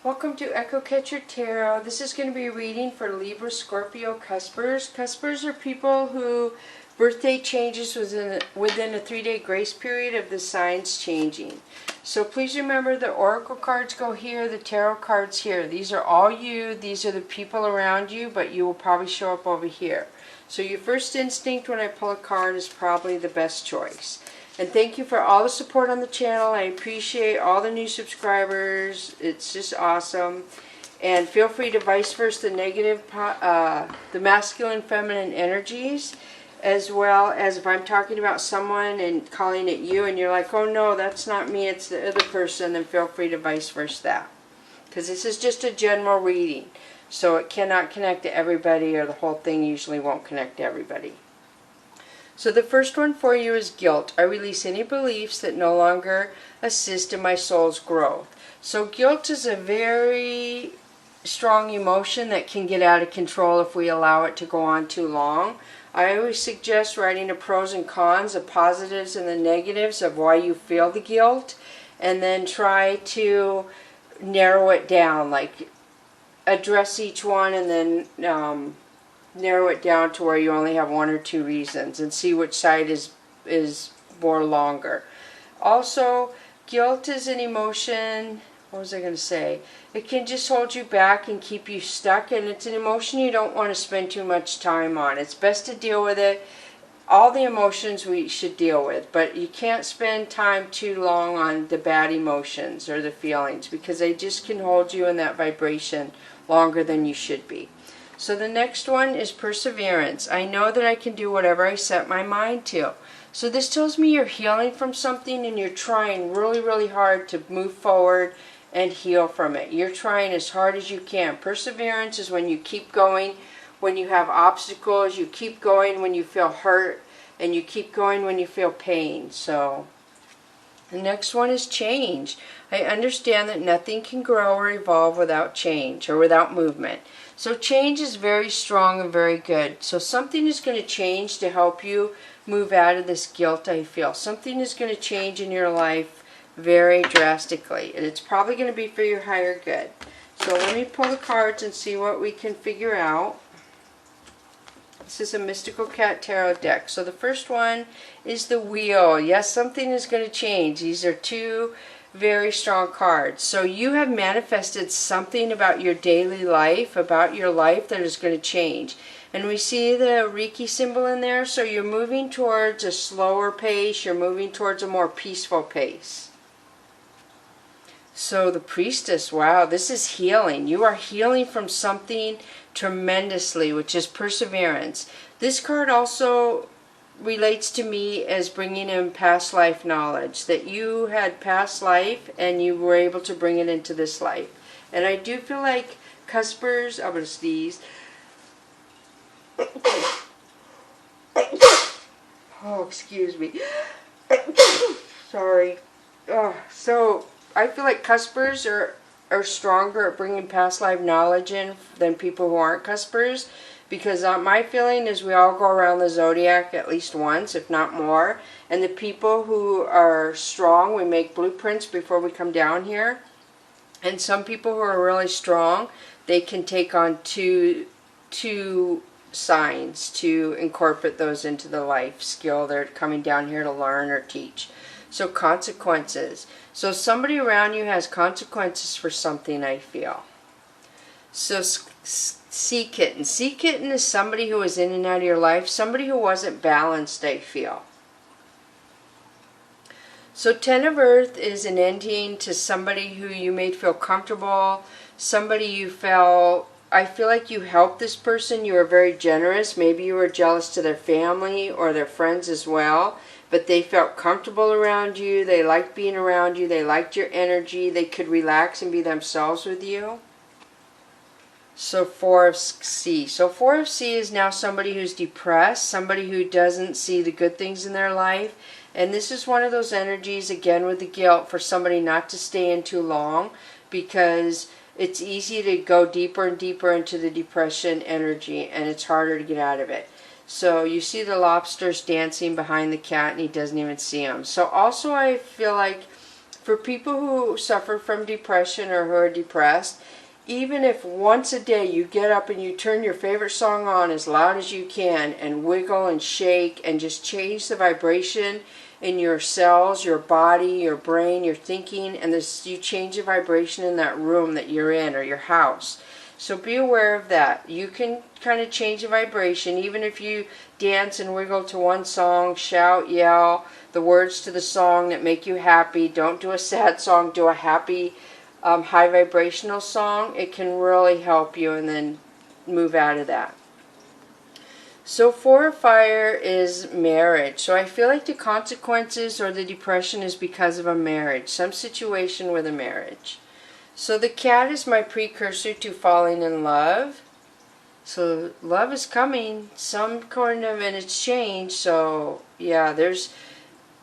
Welcome to Echo Catcher Tarot. This is going to be a reading for Libra, Scorpio, Cuspers. Cuspers are people who birthday changes within a 3-day grace period of the signs changing. So please remember the oracle cards go here, the tarot cards here. These are all you. These are the people around you, but you will probably show up over here. So your first instinct when I pull a card is probably the best choice. And thank you for all the support on the channel. I appreciate all the new subscribers. It's just awesome. And feel free to vice versa the negative, the masculine, feminine energies, as well as if I'm talking about someone and calling it you and you're like, oh no, that's not me, it's the other person, then feel free to vice versa that. Because this is just a general reading. So it cannot connect to everybody, or the whole thing usually won't connect to everybody. So the first one for you is guilt. I release any beliefs that no longer assist in my soul's growth. So guilt is a very strong emotion that can get out of control if we allow it to go on too long. I always suggest writing the pros and cons, the positives and the negatives of why you feel the guilt, and then try to narrow it down, like address each one and then narrow it down to where you only have 1 or 2 reasons and see which side is more longer. Also, guilt is an emotion, what was I going to say? It can just hold you back and keep you stuck, and it's an emotion you don't want to spend too much time on. It's best to deal with it. All the emotions we should deal with, but you can't spend time too long on the bad emotions or the feelings, because they just can hold you in that vibration longer than you should be. So the next one is perseverance. I know that I can do whatever I set my mind to. So this tells me you're healing from something and you're trying really, really hard to move forward and heal from it. You're trying as hard as you can. Perseverance is when you keep going, when you have obstacles, you keep going when you feel hurt, and you keep going when you feel pain. So the next one is change. I understand that nothing can grow or evolve without change or without movement. So change is very strong and very good. So something is going to change to help you move out of this guilt I feel. Something is going to change in your life very drastically. And it's probably going to be for your higher good. So let me pull the cards and see what we can figure out. This is a Mystical Cat Tarot deck. So the first one is the Wheel. Yes, something is going to change. These are 2 very strong cards. So you have manifested something about your daily life, about your life, that is going to change. And we see the Reiki symbol in there. So you're moving towards a slower pace. You're moving towards a more peaceful pace. So the Priestess, wow, this is healing. You are healing from something tremendously, which is perseverance. This card also relates to me as bringing in past life knowledge, that you had past life and you were able to bring it into this life. And I do feel like Cuspers, I'm going to sneeze. Oh, excuse me. Sorry. So I feel like Cuspers are stronger at bringing past life knowledge in than people who aren't Cuspers, because my feeling is we all go around the zodiac at least once, if not more, and the people who are strong, we make blueprints before we come down here, and some people who are really strong, they can take on two signs to incorporate those into the life skill they're coming down here to learn or teach. So consequences. So somebody around you has consequences for something, I feel. So Sea Kitten. Sea Kitten is somebody who is in and out of your life, somebody who wasn't balanced, I feel. So 10 of Earth is an ending to somebody who you made feel comfortable, somebody you felt, I feel like you helped this person, you were very generous, maybe you were jealous to their family or their friends as well, but they felt comfortable around you, they liked being around you, they liked your energy, they could relax and be themselves with you. So 4 of Sea. So 4 of Sea is now somebody who's depressed, somebody who doesn't see the good things in their life. And this is one of those energies, again with the guilt, for somebody not to stay in too long, because it's easy to go deeper and deeper into the depression energy, and it's harder to get out of it. So you see the lobsters dancing behind the cat and he doesn't even see them. So also I feel like For people who suffer from depression or who are depressed, even if once a day you get up and you turn your favorite song on as loud as you can and wiggle and shake and just change the vibration in your cells, your body, your brain, your thinking, and you change the vibration in that room that you're in or your house. So be aware of that. You can kind of change the vibration even if you dance and wiggle to one song, shout, yell the words to the song that make you happy. Don't do a sad song, do a happy high vibrational song. It can really help you, and then move out of that. So 4 of fire is marriage. So I feel like the consequences or the depression is because of a marriage, some situation with a marriage. So the cat is my precursor to falling in love. So love is coming, some kind of, and it's changed. So yeah, there's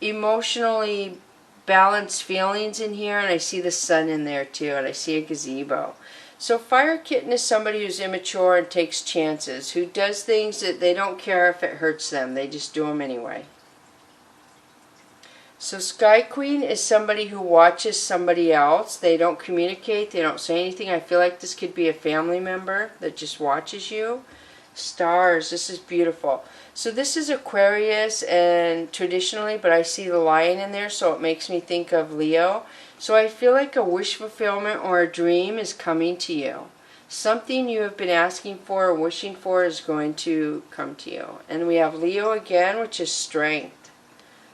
emotionally balanced feelings in here, and I see the sun in there too, and I see a gazebo. So fire kitten is somebody who's immature and takes chances, who does things that they don't care if it hurts them, they just do them anyway. So Sky Queen is somebody who watches somebody else. They don't communicate, they don't say anything. I feel like this could be a family member that just watches you. Stars, this is beautiful. So this is Aquarius, and traditionally, but I see the lion in there, so it makes me think of Leo. So I feel like a wish fulfillment or a dream is coming to you. Something you have been asking for or wishing for is going to come to you. And we have Leo again, which is strength.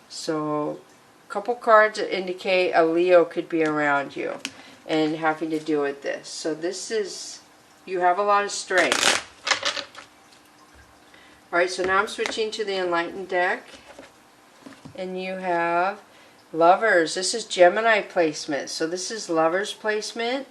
So a couple cards that indicate a Leo could be around you and having to do with this. So this is, you have a lot of strength. Alright, so now I'm switching to the Enlightened deck. And you have Lovers. This is Gemini placement. So this is Lovers placement.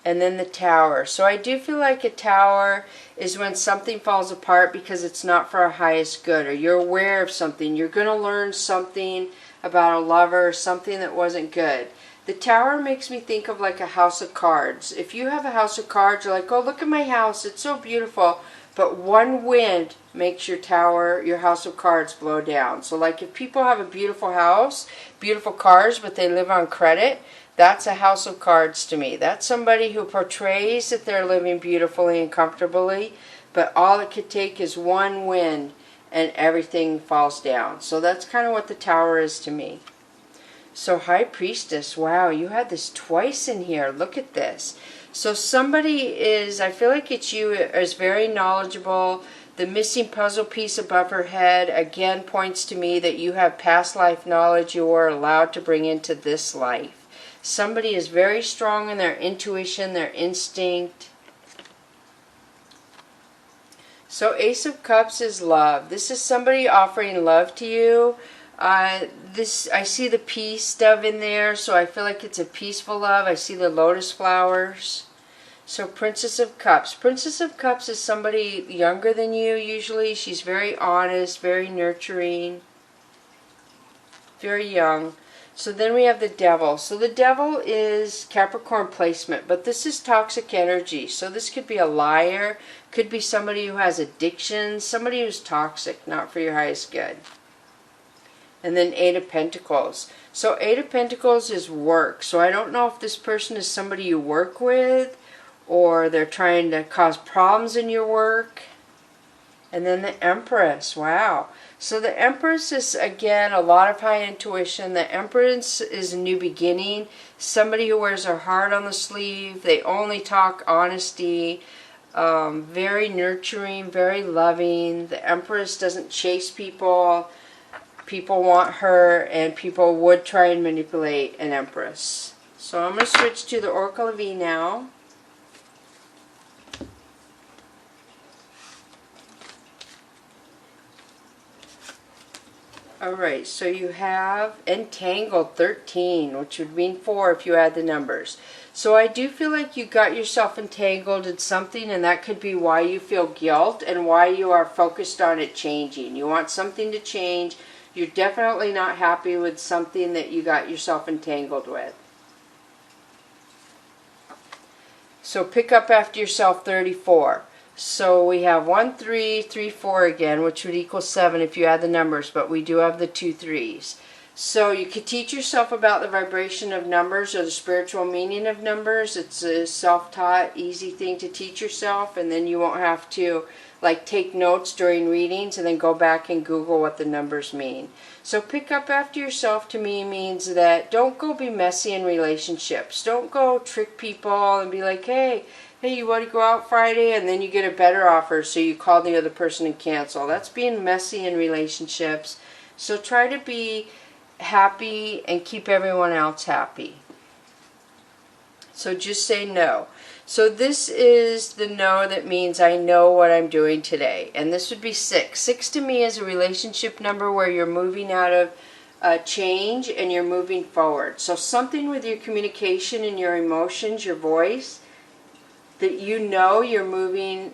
And then the Tower. So I do feel like a Tower is when something falls apart because it's not for our highest good, or you're aware of something. You're going to learn something about a lover, something that wasn't good. The Tower makes me think of like a house of cards. If you have a house of cards, you're like, oh, look at my house. It's so beautiful. But one wind makes your tower, your house of cards, blow down. So like if people have a beautiful house, beautiful cars, but they live on credit, that's a house of cards to me. That's somebody who portrays that they're living beautifully and comfortably, but all it could take is one wind and everything falls down. So that's kind of what the Tower is to me. So High Priestess, wow, you had this twice in here. Look at this. So somebody is, I feel like it's you, is very knowledgeable. The missing puzzle piece above her head again points to me that you have past life knowledge you are allowed to bring into this life. Somebody is very strong in their intuition, their instinct. So Ace of Cups is love. This is somebody offering love to you. I see the peace dove in there, so I feel like it's a peaceful love. I see the lotus flowers. So Princess of Cups. Princess of Cups is somebody younger than you usually. She's very honest, very nurturing, very young. So then we have the Devil. So the Devil is Capricorn placement, but this is toxic energy. So this could be a liar, could be somebody who has addictions, somebody who's toxic, not for your highest good. And then Eight of Pentacles. So Eight of Pentacles is work. So I don't know if this person is somebody you work with, or they're trying to cause problems in your work. And then the Empress. Wow. So the Empress is, again, a lot of high intuition. The Empress is a new beginning. Somebody who wears their heart on the sleeve. They only talk honesty. Very nurturing, very loving. The Empress doesn't chase people. People want her, and people would try and manipulate an Empress. So I'm going to switch to the Oracle of E now. Alright, so you have Entangled 13, which would mean 4 if you add the numbers. So I do feel like you got yourself entangled in something, and that could be why you feel guilt and why you are focused on it changing. You want something to change. You're definitely not happy with something that you got yourself entangled with. So pick up after yourself 34. So we have 1, 3, 3, 4 again, which would equal 7 if you add the numbers, but we do have the 2 3s. So you could teach yourself about the vibration of numbers or the spiritual meaning of numbers. It's a self-taught, easy thing to teach yourself, and then you won't have to like take notes during readings and then go back and Google what the numbers mean. So pick up after yourself to me means that don't go be messy in relationships. Don't go trick people and be like, hey, you want to go out Friday, and then you get a better offer, so you call the other person and cancel. That's being messy in relationships. So try to be happy and keep everyone else happy. So just say no. So this is the no that means I know what I'm doing today. And this would be 6. 6 to me is a relationship number where you're moving out of change and you're moving forward. So something with your communication and your emotions, your voice, that you know you're moving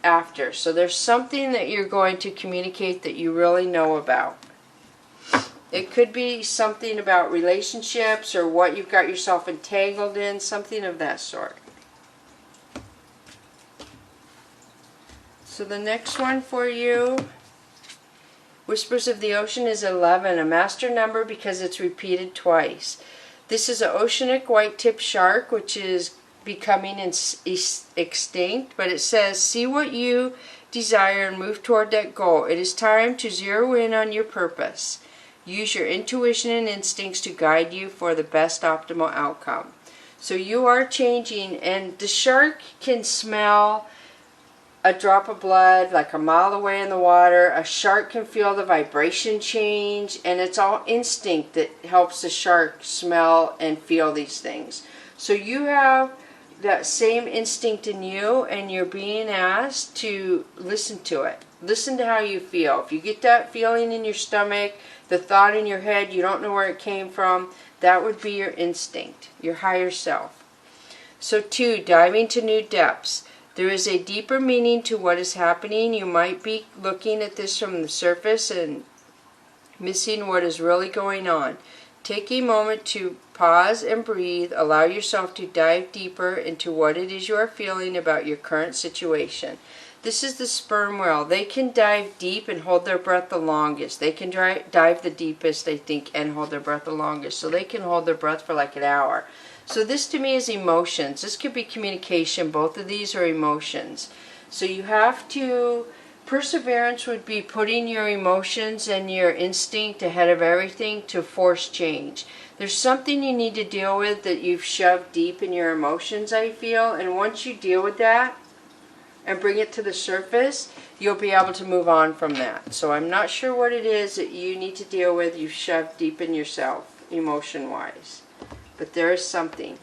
after. So there's something that you're going to communicate that you really know about. It could be something about relationships or what you've got yourself entangled in, something of that sort. So the next one for you, Whispers of the Ocean, is 11, a master number because it's repeated twice. This is an oceanic white-tipped shark, which is becoming extinct, but it says, see what you desire and move toward that goal. It is time to zero in on your purpose. Use your intuition and instincts to guide you for the best optimal outcome. So you are changing, and the shark can smell a drop of blood like a mile away in the water. A shark can feel the vibration change, and it's all instinct that helps the shark smell and feel these things. So you have that same instinct in you, and you're being asked to listen to it. Listen to how you feel. If you get that feeling in your stomach, the thought in your head, you don't know where it came from, that would be your instinct, your higher self. So 2, diving to new depths. There is a deeper meaning to what is happening. You might be looking at this from the surface and missing what is really going on. Take a moment to pause and breathe. Allow yourself to dive deeper into what it is you are feeling about your current situation. This is the sperm whale. They can dive deep and hold their breath the longest. They can dive the deepest, they think, and hold their breath the longest. So they can hold their breath for like an hour. So this to me is emotions. This could be communication. Both of these are emotions. So you have to, perseverance would be putting your emotions and your instinct ahead of everything to force change. There's something you need to deal with that you've shoved deep in your emotions, I feel, and once you deal with that and bring it to the surface, you'll be able to move on from that. So I'm not sure what it is that you need to deal with, you've shoved deep in yourself, emotion-wise. But there is something.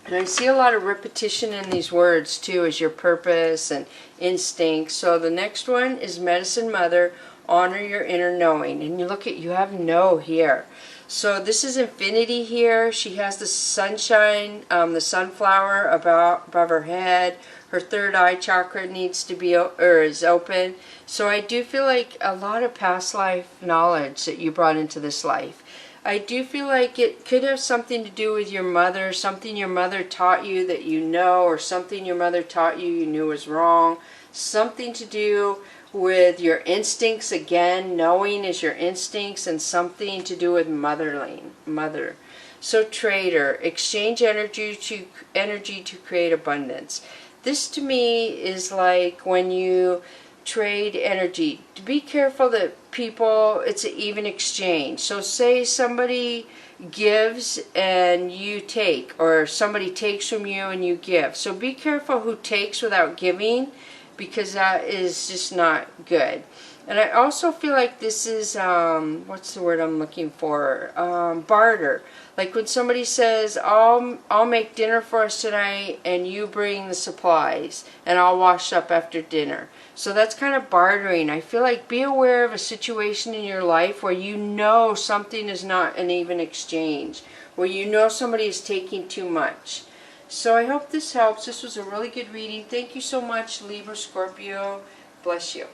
And I see a lot of repetition in these words too, as your purpose and instinct. So the next one is Medicine Mother, honor your inner knowing. And you look at, you have no here. So this is infinity here. She has the sunshine, the sunflower above her head. Her third eye chakra needs to be, or is open. So I do feel like a lot of past life knowledge that you brought into this life. I do feel like it could have something to do with your mother, something your mother taught you that you know, or something your mother taught you you knew was wrong. Something to do with your instincts, again, knowing is your instincts, and something to do with mother. So trader, exchange energy to create abundance. This to me is like when you trade energy. Be careful that people, it's an even exchange. So say somebody gives and you take, or somebody takes from you and you give. So be careful who takes without giving, because that is just not good. And I also feel like this is, what's the word I'm looking for? Barter. Like when somebody says, I'll make dinner for us tonight and you bring the supplies and I'll wash up after dinner. So that's kind of bartering. I feel like be aware of a situation in your life where you know something is not an even exchange, where you know somebody is taking too much. So I hope this helps. This was a really good reading. Thank you so much, Libra, Scorpio. Bless you.